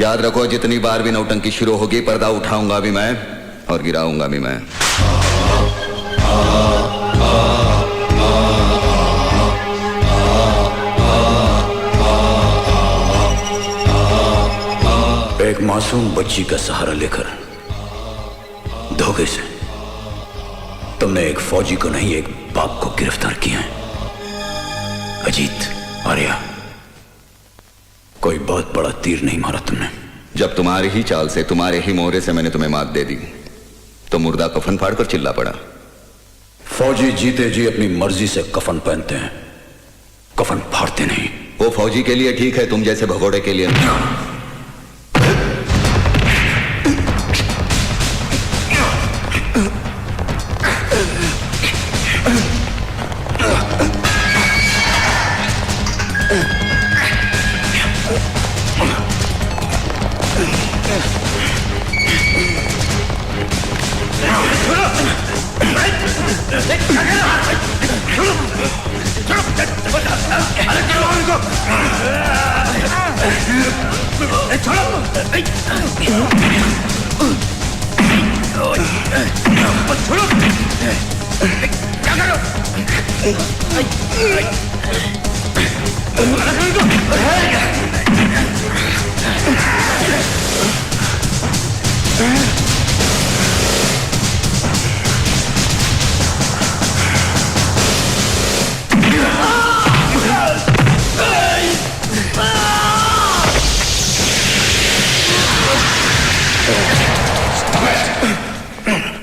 याद रखो, जितनी बार भी नौटंकी शुरू होगी, पर्दा उठाऊंगा भी मैं और गिराऊंगा भी मैं। एक मासूम बच्ची का सहारा लेकर धोखे से तुमने एक फौजी को नहीं, एक बाप को गिरफ्तार किया है। अजीत, आर्या, कोई बहुत बड़ा तीर नहीं मारा तुमने। जब तुम्हारी ही चाल से, तुम्हारे ही मोहरे से मैंने तुम्हें मात दे दी तो मुर्दा कफन फाड़कर चिल्ला पड़ा। फौजी जीते जी अपनी मर्जी से कफन पहनते हैं, कफन फाड़ते नहीं। वो फौजी के लिए ठीक है, तुम जैसे भगोड़े के लिए नहीं।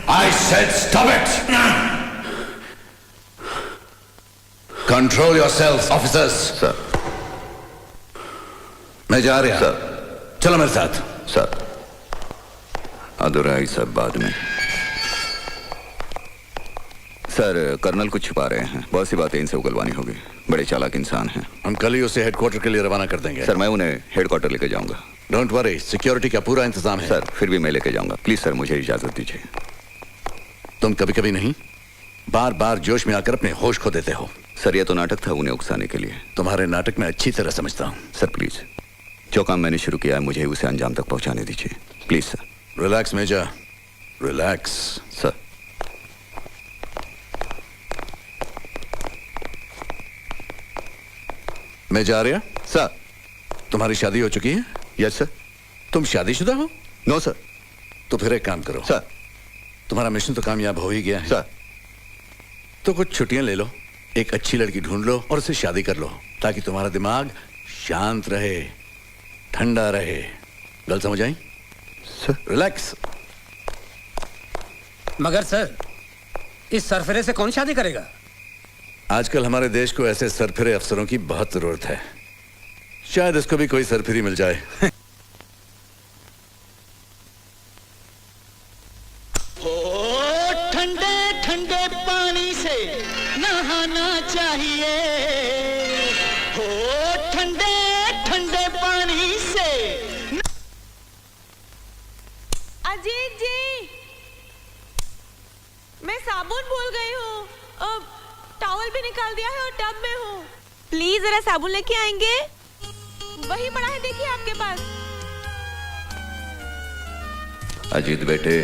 I said stop it! Control yourselves, officers. Sir. मैं जा रहा। सर। चलो मेरे साथ। सर, अधूरा ही सब बाद में। सर, कर्नल कुछ छुपा रहे हैं, बहुत सी बातें इनसे उगलवानी होगी। बड़े चालाक इंसान हैं। हम कल ही उसे हेडक्वार्टर के लिए रवाना कर देंगे। सर, मैं उन्हें हेडक्वार्टर लेके जाऊंगा। डोंट वरी, सिक्योरिटी का पूरा इंतजाम है। सर, फिर भी मैं लेके जाऊंगा। प्लीज सर, मुझे इजाजत दीजिए। तुम कभी कभी नहीं, बार बार जोश में आकर अपने होश खो देते हो। सर, ये तो नाटक था उन्हें उकसाने के लिए। तुम्हारे नाटक में अच्छी तरह समझता हूँ। सर प्लीज, जो काम मैंने शुरू किया है मुझे उसे अंजाम तक पहुंचाने दीजिए, please sir. Relax major, relax. Sir. मैं जा रहा। सर। तुम्हारी शादी हो चुकी है? Yes sir. तुम शादीशुदा हो? No sir. तो फिर एक काम करो सर। तुम्हारा मिशन तो कामयाब हो ही गया है सर। तो कुछ छुट्टियां ले लो, एक अच्छी लड़की ढूंढ लो और उससे शादी कर लो, ताकि तुम्हारा दिमाग शांत रहे, ठंडा रहे। गल समझ आई? सर। रिलैक्स। मगर सर, इस सरफरे से कौन शादी करेगा? आजकल हमारे देश को ऐसे सरफिरे अफसरों की बहुत जरूरत है। शायद इसको भी कोई सरफिरी मिल जाए। ठंडे ठंडे पानी से नहाना चाहिए, हो ठंडे ठंडे पानी से। अजीत जी, मैं साबुन भूल गई हूँ, टॉवल भी निकाल दिया है और टब में हूँ। प्लीज जरा साबुन लेके आएंगे? वही पड़ा है, देखिए आपके पास। अजीत बेटे,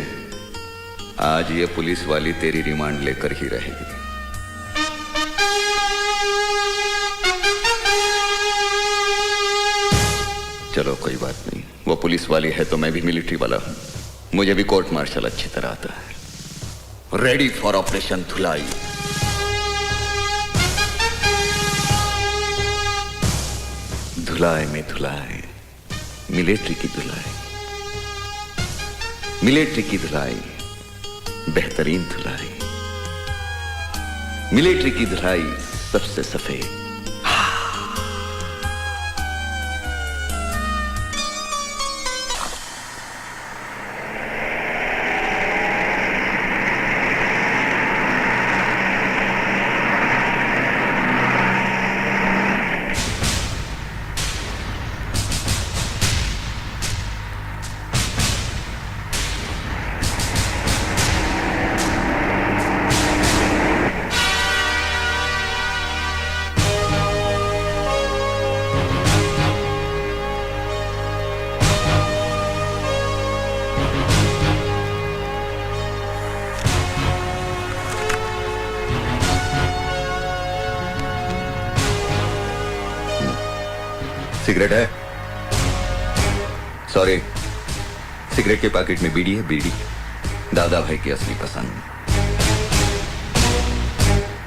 आज ये पुलिस वाली तेरी रिमांड लेकर ही रहेगी। चलो कोई बात नहीं, वो पुलिस वाली है तो मैं भी मिलिट्री वाला हूं, मुझे भी कोर्ट मार्शल अच्छी तरह आता है। रेडी फॉर ऑपरेशन धुलाई। धुलाई में धुलाई, मिलिट्री की धुलाई, मिलिट्री की धुलाई, बेहतरीन धुलाई, मिलिट्री की धुलाई सबसे सफेद। सिगरेट है? सॉरी, सिगरेट के पैकेट में बीड़ी है, बीड़ी। दादा भाई की असली पसंद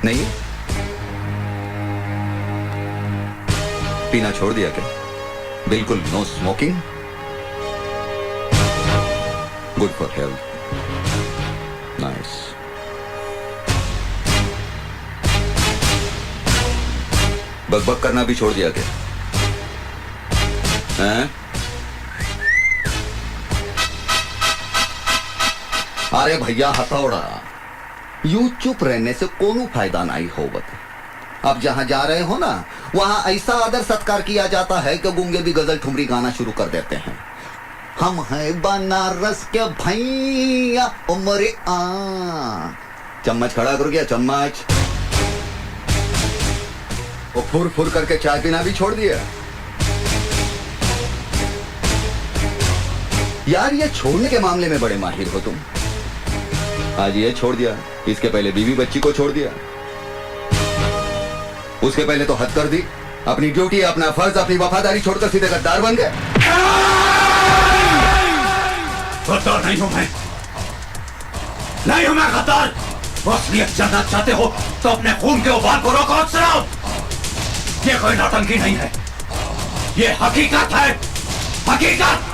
नहीं है? पीना छोड़ दिया क्या? बिल्कुल no smoking? Good for health. Nice. बकबक करना भी छोड़ दिया क्या? हैं? अरे भैया हथौड़ा, यूं चुप रहने से कोनो फायदा नहीं होवत। अब जहां जा रहे हो ना, वहां ऐसा आदर सत्कार किया जाता है कि गूंगे भी गजल ठुमरी गाना शुरू कर देते हैं। हम हैं बनारस के भैया उमरे आ। चम्मच खड़ा करो क्या? चम्मच। वो फुर फुर करके चाय पीना भी छोड़ दिया। यार ये छोड़ने के मामले में बड़े माहिर हो तुम। आज ये छोड़ दिया, इसके पहले बीवी बच्ची को छोड़ दिया, उसके पहले तो हद कर दी। अपनी ड्यूटी, अपना फर्ज, अपनी वफादारी छोड़कर सीधे गद्दार बन गए। गद्दार नहीं हूं मैं, नहीं हूं मैं गद्दार। असलियत जानना चाहते हो तो अपने खून के उबाल को रोको और सुनाओ। ये कोई नौटंकी नहीं है, ये हकीकत है, हकीकत।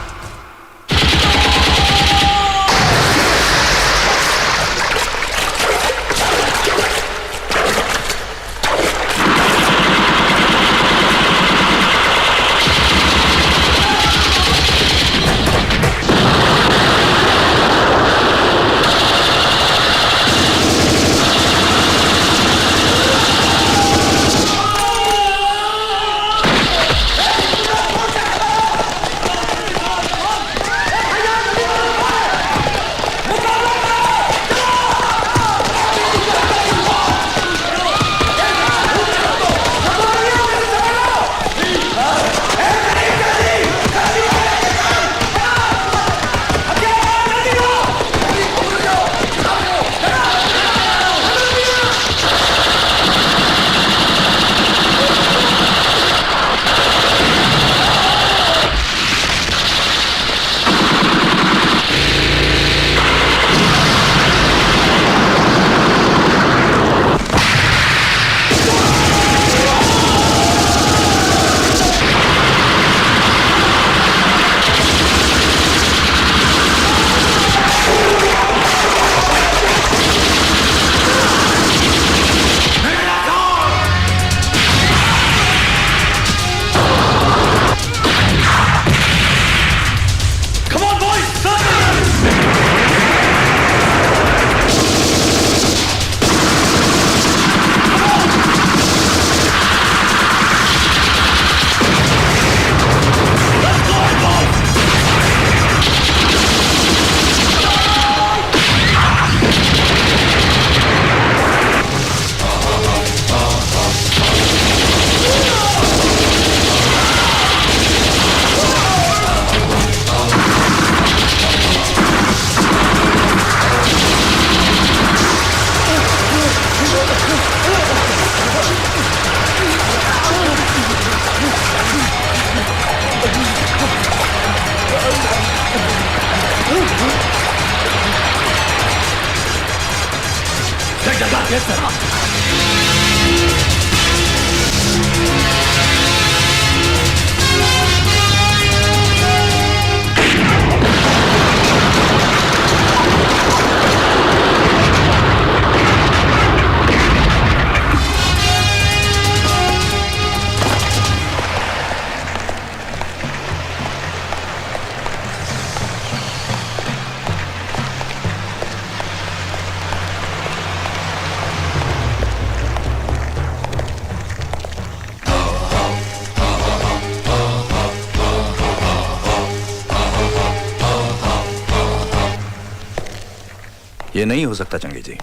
ये नहीं हो सकता चंगी जी,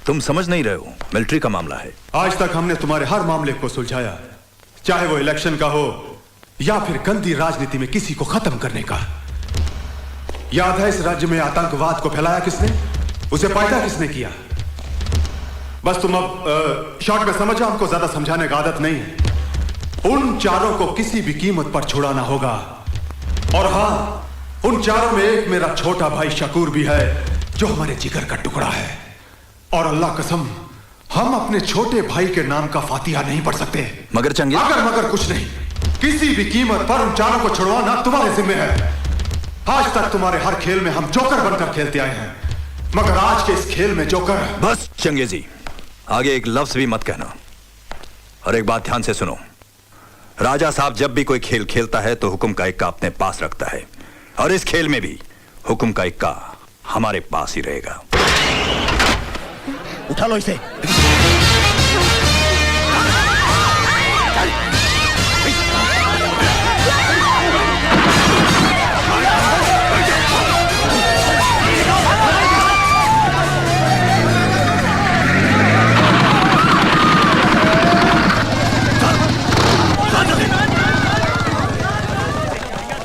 तुम समझ नहीं रहे हो, मिलिट्री का मामला है। आज तक हमने तुम्हारे हर मामले को सुलझाया, चाहे वो इलेक्शन का हो या फिर गंदी राजनीति में किसी को खत्म करने का। याद है इस राज्य में आतंकवाद को फैलाया किसने, उसे पैदा किसने किया? बस तुम अब शॉर्ट में समझो, हमको ज्यादा समझाने की आदत नहीं है। उन चारों को किसी भी कीमत पर छुड़ाना होगा। और हां, उन चारों में एक मेरा छोटा भाई शकूर भी है, जो हमारे जिगर का टुकड़ा है। और अल्लाह कसम, हम अपने छोटे भाई के नाम का फातिहा नहीं पढ़ सकते। मगर चंगेज, मगर कुछ नहीं, किसी भी कीमत पर उन चारों को छुड़वाना तुम्हारे जिम्मे है। आज तक तुम्हारे हर खेल में हम जोकर बनकर खेलते आए हैं, मगर आज के इस खेल में जोकर। बस चंगेजी, आगे एक लफ्ज भी मत कहना। और एक बात ध्यान से सुनो, राजा साहब जब भी कोई खेल खेलता है तो हुक्म का इक्का अपने पास रखता है, और इस खेल में भी हुक्म का इक्का हमारे पास ही रहेगा। उठा लो इसे।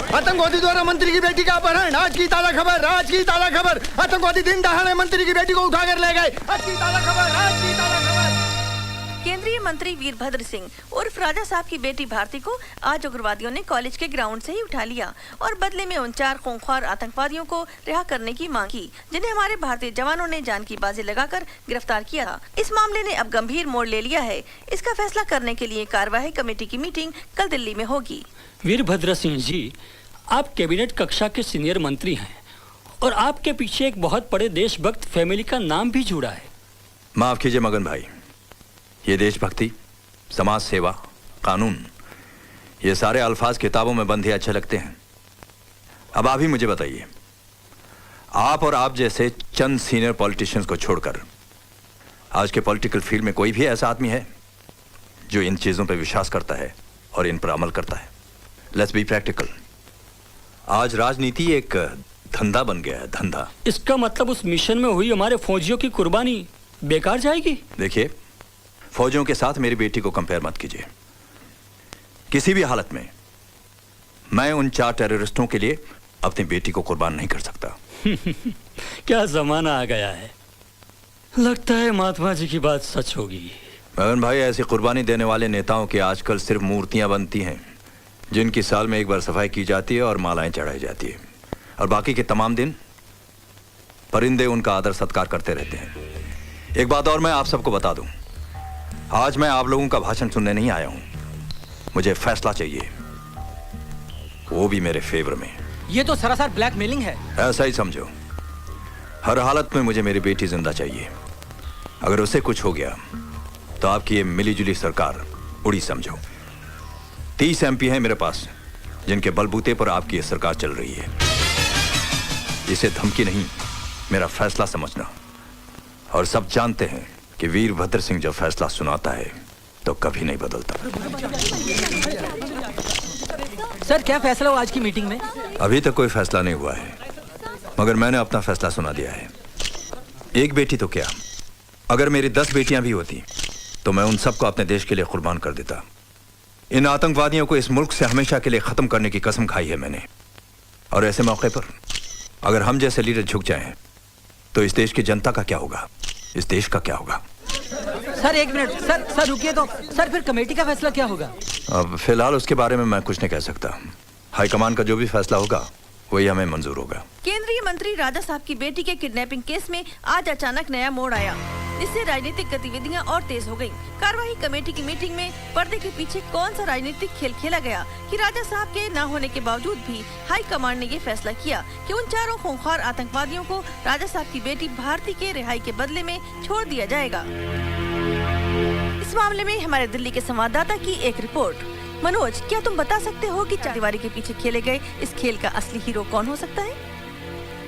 आतंकवादी द्वारा मंत्री की बेटी का अपहरण, आज की ताजा खबर, आज की ताजा खबर। आतंकवादी दिन दहाड़े मंत्री की बेटी को उठाकर ले गए, आज की ताजा खबर, आज की ताजा खबर। केंद्रीय मंत्री वीरभद्र सिंह उर्फ राजा साहब की बेटी भारती को आज उग्रवादियों ने कॉलेज के ग्राउंड से ही उठा लिया और बदले में उन 4 खूंखार आतंकवादियों को रिहा करने की मांग की, जिन्हें हमारे भारतीय जवानों ने जान की बाजी लगाकर गिरफ्तार किया था। इस मामले ने अब गंभीर मोड़ ले लिया है। इसका फैसला करने के लिए कार्यवाही कमेटी की मीटिंग कल दिल्ली में होगी। वीरभद्र सिंह जी, आप कैबिनेट कक्षा के सीनियर मंत्री हैं और आपके पीछे एक बहुत बड़े देशभक्त फैमिली का नाम भी जुड़ा है। माफ कीजिए मगन भाई, ये देशभक्ति, समाज सेवा, कानून, ये सारे अल्फाज किताबों में बंद ही अच्छे लगते हैं। अब आप ही मुझे बताइए, आप और आप जैसे चंद सीनियर पॉलिटिशियंस को छोड़कर आज के पॉलिटिकल फील्ड में कोई भी ऐसा आदमी है जो इन चीजों पर विश्वास करता है और इन पर अमल करता है? Let's be practical. आज राजनीति एक धंधा बन गया है, धंधा। इसका मतलब उस मिशन में हुई हमारे फौजियों की कुर्बानी बेकार जाएगी? देखिए, फौजियों के साथ मेरी बेटी को कंपेयर मत कीजिए। किसी भी हालत में मैं उन 4 टेररिस्टों के लिए अपनी बेटी को कुर्बान नहीं कर सकता। क्या जमाना आ गया है, लगता है महात्मा जी की बात सच होगी। मगन भाई, ऐसी कुर्बानी देने वाले नेताओं की आजकल सिर्फ मूर्तियां बनती हैं, जिनकी साल में एक बार सफाई की जाती है और मालाएं चढ़ाई जाती है, और बाकी के तमाम दिन परिंदे उनका आदर सत्कार करते रहते हैं। एक बात और मैं आप सबको बता दूं, आज मैं आप लोगों का भाषण सुनने नहीं आया हूं, मुझे फैसला चाहिए, वो भी मेरे फेवर में। ये तो सरासर ब्लैकमेलिंग है। ऐसा ही समझो। हर हालत में मुझे मेरी बेटी जिंदा चाहिए। अगर उसे कुछ हो गया तो आपकी ये मिलीजुली सरकार उड़ी समझो। 30 MP हैं मेरे पास, जिनके बलबूते पर आपकी ये सरकार चल रही है। इसे धमकी नहीं, मेरा फैसला समझना। और सब जानते हैं कि वीरभद्र सिंह जब फैसला सुनाता है तो कभी नहीं बदलता। सर, क्या फैसला हुआ आज की मीटिंग में? अभी तक कोई फैसला नहीं हुआ है, मगर मैंने अपना फैसला सुना दिया है। एक बेटी तो क्या, अगर मेरी 10 बेटियां भी होती तो मैं उन सबको अपने देश के लिए कुर्बान कर देता। इन आतंकवादियों को इस मुल्क से हमेशा के लिए खत्म करने की कसम खाई है मैंने। और ऐसे मौके पर अगर हम जैसे लीडर झुक जाएं तो इस देश की जनता का क्या होगा, इस देश का क्या होगा? सर एक मिनट, सर रुकिए तो। सर फिर कमेटी का फैसला क्या होगा? अब फिलहाल उसके बारे में मैं कुछ नहीं कह सकता। हाईकमान का जो भी फैसला होगा वही हमें मंजूर होगा। केंद्रीय मंत्री राजा साहब की बेटी के किडनैपिंग केस में आज अचानक नया मोड़ आया, जिससे राजनीतिक गतिविधियां और तेज हो गयी। कार्यवाही कमेटी की मीटिंग में पर्दे के पीछे कौन सा राजनीतिक खेल खेला गया कि राजा साहब के न होने के बावजूद भी हाई कमांड ने ये फैसला किया कि उन 4 खूंखार आतंकवादियों को राजा साहब की बेटी भारती के रिहाई के बदले में छोड़ दिया जाएगा। इस मामले में हमारे दिल्ली के संवाददाता की एक रिपोर्ट। मनोज, क्या तुम बता सकते हो कि चारदीवारी के पीछे खेले गए इस खेल का असली हीरो कौन हो सकता है?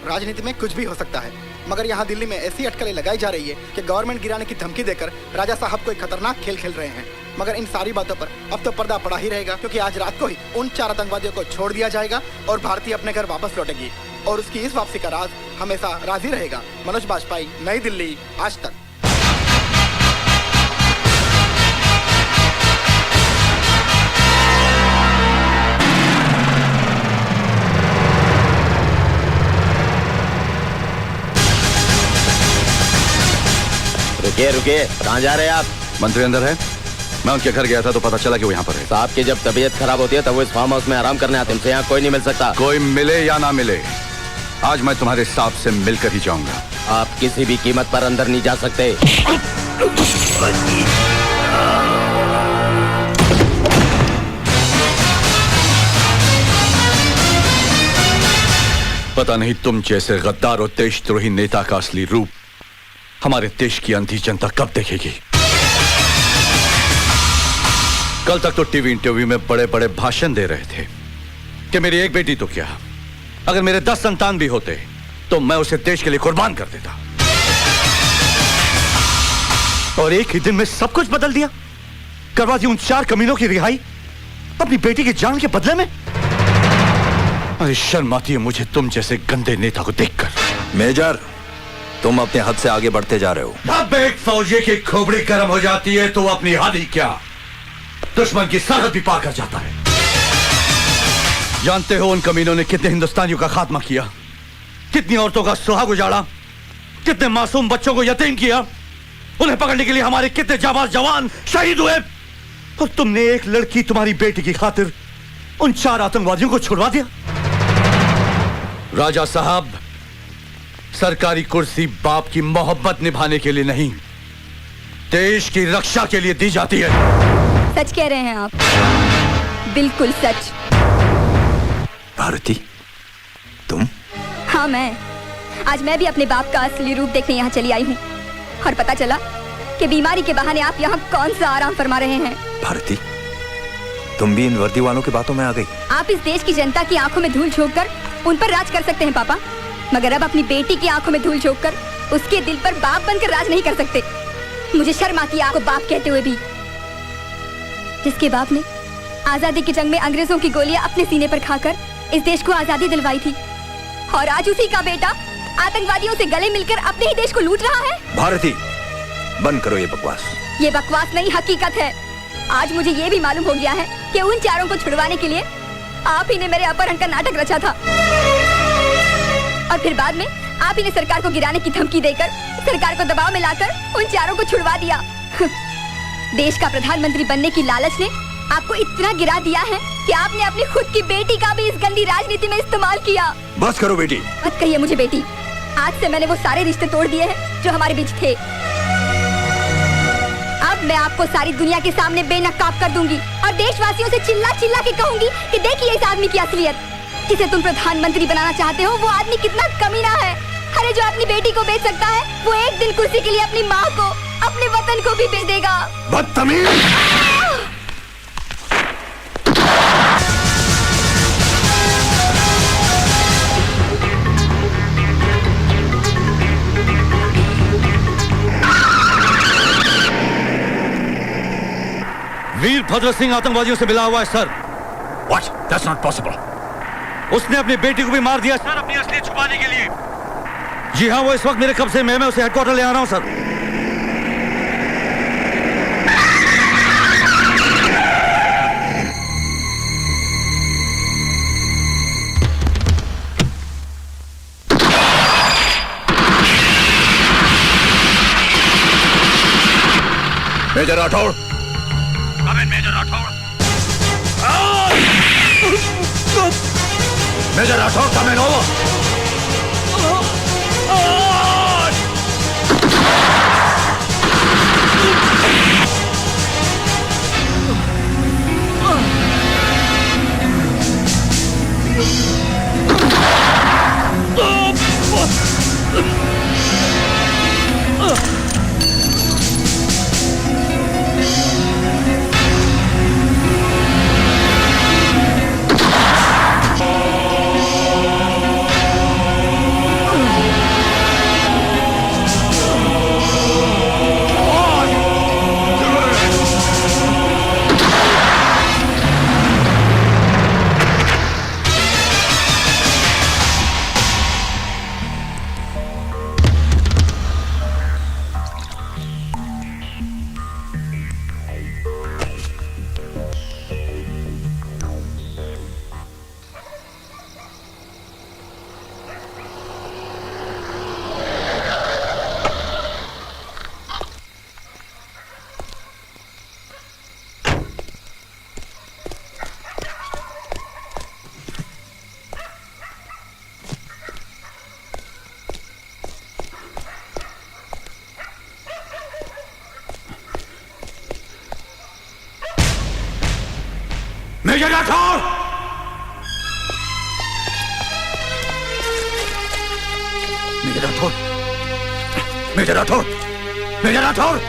राजनीति में कुछ भी हो सकता है, मगर यहाँ दिल्ली में ऐसी अटकलें लगाई जा रही है कि गवर्नमेंट गिराने की धमकी देकर राजा साहब कोई खतरनाक खेल खेल रहे हैं। मगर इन सारी बातों पर अब तो पर्दा पड़ा ही रहेगा, क्योंकि आज रात को ही उन 4 आतंकवादियों को छोड़ दिया जाएगा और भारतीय अपने घर वापस लौटेगी और उसकी इस वापसी का राज हमेशा राज ही रहेगा। मनोज बाजपेयी, नई दिल्ली, आज तक। रुकिए, कहाँ जा रहे हैं आप? मंत्री अंदर है, मैं उनके घर गया था तो पता चला कि वो यहाँ पर है। साहब की जब तबीयत खराब होती है तब वो इस फार्म हाउस में आराम करने आते हैं। उनसे यहाँ कोई नहीं मिल सकता। कोई मिले या ना मिले, आज मैं तुम्हारे साहब से मिलकर ही जाऊंगा। आप किसी भी कीमत पर अंदर नहीं जा सकते। पता नहीं तुम जैसे गद्दार और देशद्रोही नेता का असली रूप हमारे देश की अंधी जनता कब देखेगी। कल तक तो टीवी इंटरव्यू में बड़े बड़े भाषण दे रहे थे कि मेरी एक बेटी तो क्या, अगर मेरे 10 संतान भी होते तो मैं उसे देश के लिए कुर्बान कर देता। और एक ही दिन में सब कुछ बदल दिया, करवा दी उन 4 कमीनों की रिहाई अपनी बेटी की जान के बदले में। अरे शर्म आती है मुझे तुम जैसे गंदे नेता को देखकर। मेजर, तुम अपने हद से आगे बढ़ते जा रहे हो। अब एक फौजी की खोपड़ी गर्म हो जाती है तो अपनी हद ही क्या, दुश्मन की सरहद भी पार कर जाता है। जानते हो उन कमीनों ने कितने हिंदुस्तानियों का खात्मा किया, कितनी औरतों का सुहाग उजाड़ा, कितने मासूम बच्चों को यतीम किया। उन्हें पकड़ने के लिए हमारे कितने जाबाज जवान शहीद हुए, और तुमने एक लड़की तुम्हारी बेटी की खातिर उन 4 आतंकवादियों को छुड़वा दिया। राजा साहब, सरकारी कुर्सी बाप की मोहब्बत निभाने के लिए नहीं, देश की रक्षा के लिए दी जाती है। सच कह रहे हैं आप, बिल्कुल सच। भारती, तुम? हाँ मैं। आज मैं भी अपने बाप का असली रूप देखने यहाँ चली आई हूँ, और पता चला कि बीमारी के बहाने आप यहाँ कौन सा आराम फरमा रहे हैं। भारती, तुम भी इन वर्दी वालों की बातों में आ गई। आप इस देश की जनता की आंखों में धूल झोंक कर उन पर राज कर सकते हैं पापा, मगर अब अपनी बेटी की आंखों में धूल झोंक कर उसके दिल पर बाप बनकर राज नहीं कर सकते। मुझे शर्म आती है आपको बाप कहते हुए भी, जिसके बाप ने आजादी की जंग में अंग्रेजों की गोलियां अपने सीने पर खाकर इस देश को आजादी दिलवाई थी, और आज उसी का बेटा आतंकवादियों से गले मिलकर अपने ही देश को लूट रहा है। भारती, बंद करो ये बकवास। ये बकवास नहीं, हकीकत है। आज मुझे ये भी मालूम हो गया है कि उन 4 को छुड़वाने के लिए आप ही ने मेरे अपहरण का नाटक रचा था, और फिर बाद में आप ही ने सरकार को गिराने की धमकी देकर सरकार को दबाव में लाकर उन 4 को छुड़वा दिया। देश का प्रधानमंत्री बनने की लालच ने आपको इतना गिरा दिया है कि आपने अपनी खुद की बेटी का भी इस गंदी राजनीति में इस्तेमाल किया। बस करो बेटी। मत कहिए मुझे बेटी। आज से मैंने वो सारे रिश्ते तोड़ दिए हैं जो हमारे बीच थे। अब मैं आपको सारी दुनिया के सामने बेनकाब कर दूंगी और देशवासियों से चिल्ला चिल्ला के कहूंगी कि देखिए इस आदमी की असलियत। जिसे तुम प्रधानमंत्री बनाना चाहते हो वो आदमी कितना कमीना है। अरे जो अपनी बेटी को बेच सकता है वो एक दिन कुर्सी के लिए अपनी माँ को, अपने वतन को भी बेच देगा। बदतमीज! वीरभद्र सिंह आतंकवादियों से मिला हुआ है sir. What? That's not possible. उसने अपनी बेटी को भी मार दिया सर, अपनी असलियत छुपाने के लिए। जी हाँ, वो इस वक्त मेरे कब्जे में, मैं उसे हेडक्वार्टर ले आ रहा हूँ sir. Major Rathore. Major Rathore. Major Rathore, come in over. Major Rathore, major Rathore,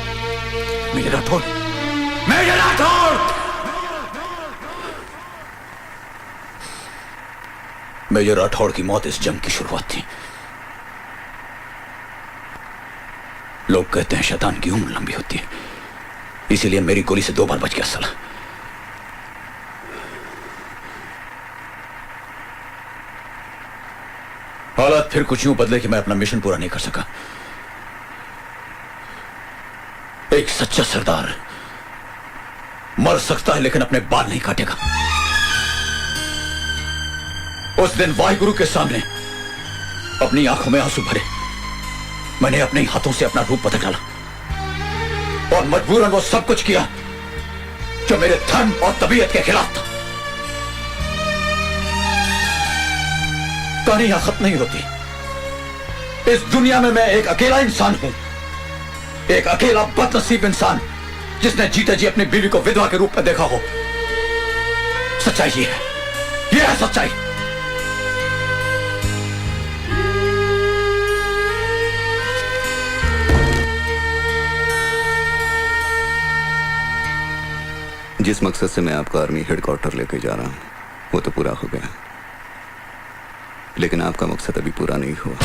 major Rathore, major Rathore. Major Rathore की मौत इस जंग की शुरुआत थी। लोग कहते हैं शैतान की उम्र लंबी होती है, इसीलिए मेरी गोली से 2 बार बच गया साला। हालात फिर कुछ यूं बदले कि मैं अपना मिशन पूरा नहीं कर सका। एक सच्चा सरदार मर सकता है लेकिन अपने बाल नहीं काटेगा। उस दिन वाहिगुरु के सामने अपनी आंखों में आंसू भरे मैंने अपने हाथों से अपना रूप बदल डाला और मजबूरन वो सब कुछ किया जो मेरे धर्म और तबीयत के खिलाफ था। कहानी यहां खत्म नहीं होती। इस दुनिया में मैं एक अकेला इंसान हूं, एक अकेला बदनसीब इंसान जिसने जीते जी अपनी बीवी को विधवा के रूप में देखा हो। सच्चाई ये है सच्चाई। जिस मकसद से मैं आपका आर्मी हेडक्वार्टर लेके जा रहा हूं वो तो पूरा हो गया, लेकिन आपका मकसद अभी पूरा नहीं हुआ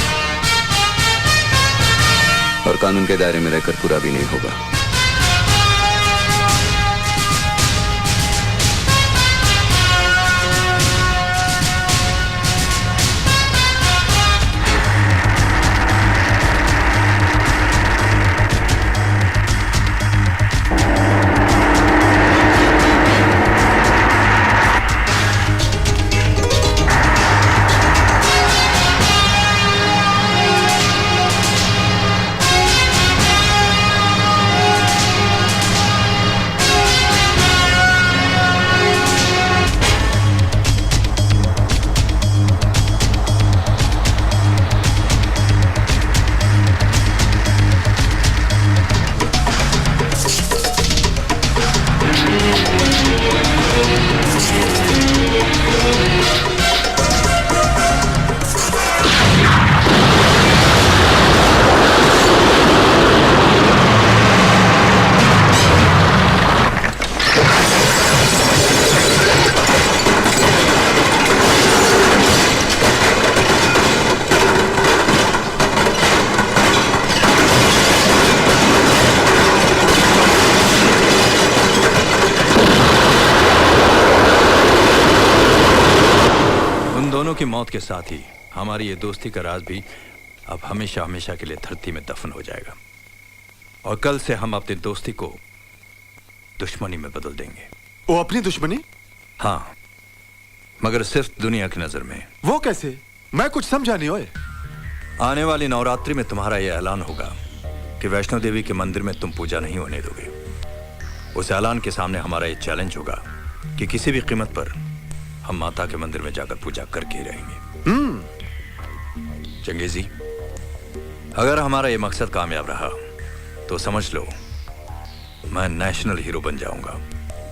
और कानून के दायरे में रहकर पूरा भी नहीं होगा। की मौत के साथ ही हमारी ये दोस्ती का राज भी अब हमेशा हमेशा के लिए धरती में दफन हो जाएगा और कल से हम अपनी दोस्ती को दुश्मनी में बदल देंगे। वो अपनी दुश्मनी? हाँ, मगर सिर्फ दुनिया की नजर में। वो कैसे? मैं कुछ समझा नहीं। ओए, आने वाली नवरात्रि में तुम्हारा यह ऐलान होगा कि वैष्णो देवी के मंदिर में तुम पूजा नहीं होने दोगे। उस ऐलान के सामने हमारा यह चैलेंज होगा कि किसी भी कीमत पर हम माता के मंदिर में जाकर पूजा करके ही रहेंगे। चंगेजी, अगर हमारा यह मकसद कामयाब रहा तो समझ लो मैं नेशनल हीरो बन जाऊंगा।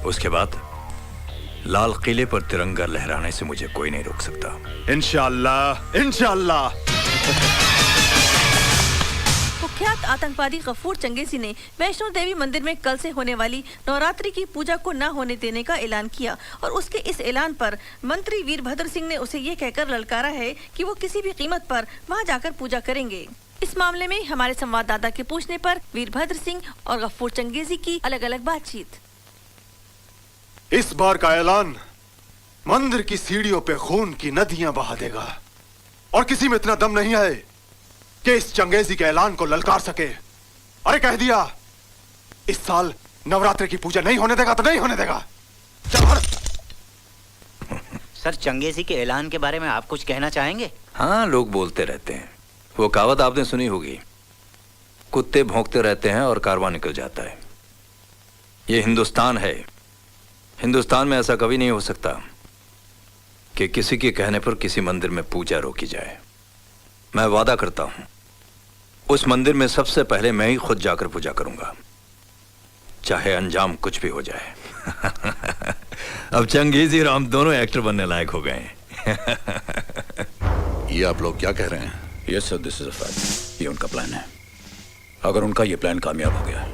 उसके बाद लाल किले पर तिरंगा लहराने से मुझे कोई नहीं रोक सकता। इंशाअल्लाह, इंशाअल्लाह। कुख्यात आतंकवादी गफूर चंगेजी ने वैष्णो देवी मंदिर में कल से होने वाली नवरात्रि की पूजा को न होने देने का ऐलान किया और उसके इस ऐलान पर मंत्री वीरभद्र सिंह ने उसे ये कहकर ललकारा है कि वो किसी भी कीमत पर वहां जाकर पूजा करेंगे। इस मामले में हमारे संवाददाता के पूछने पर वीरभद्र सिंह और गफूर चंगेजी की अलग अलग बातचीत। इस बार का ऐलान मंदिर की सीढ़ियों पे खून की नदियां बहा देगा और किसी में इतना दम नहीं है कि इस चंगेजी के ऐलान को ललकार सके। अरे कह दिया, इस साल नवरात्रि की पूजा नहीं होने देगा तो नहीं होने देगा। चल सर, चंगेजी के ऐलान के बारे में आप कुछ कहना चाहेंगे? हाँ, लोग बोलते रहते हैं। वो कहावत आपने सुनी होगी, कुत्ते भौंकते रहते हैं और कारवां निकल जाता है। ये हिंदुस्तान है। हिंदुस्तान में ऐसा कभी नहीं हो सकता कि किसी के कहने पर किसी मंदिर में पूजा रोकी जाए। मैं वादा करता हूं, उस मंदिर में सबसे पहले मैं ही खुद जाकर पूजा करूंगा, चाहे अंजाम कुछ भी हो जाए। अब चंगेजी और हम दोनों एक्टर बनने लायक हो गए हैं। ये आप लोग क्या कह रहे हैं? Yes sir, this is a fact. ये उनका प्लान है। अगर उनका ये प्लान कामयाब हो गया,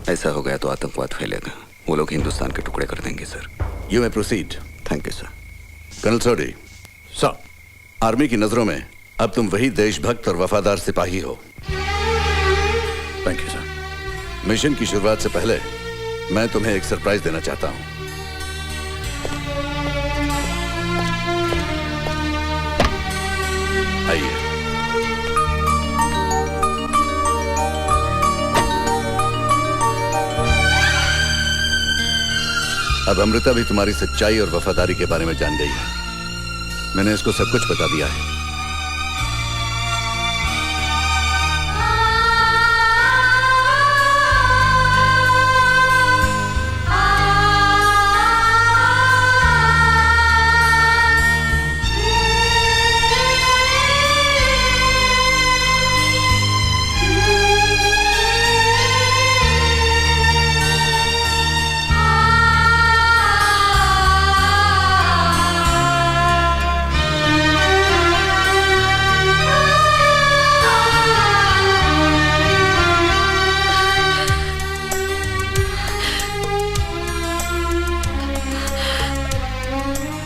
ऐसा हो गया तो आतंकवाद फैलेगा। वो लोग हिंदुस्तान के टुकड़े कर देंगे sir. You may proceed. Thank you sir. Colonel Sodhi, sir, army की नजरों में अब तुम वही देशभक्त और वफादार सिपाही हो। Thank you sir. मिशन की शुरुआत से पहले मैं तुम्हें एक सरप्राइज देना चाहता हूं। आइए। अब अमृता भी तुम्हारी सच्चाई और वफादारी के बारे में जान गई है। मैंने इसको सब कुछ बता दिया है।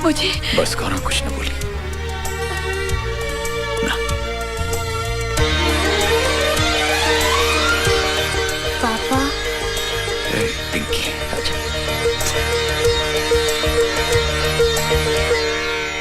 मुझे बस करो, कुछ न बोली। पापा। पिंकी।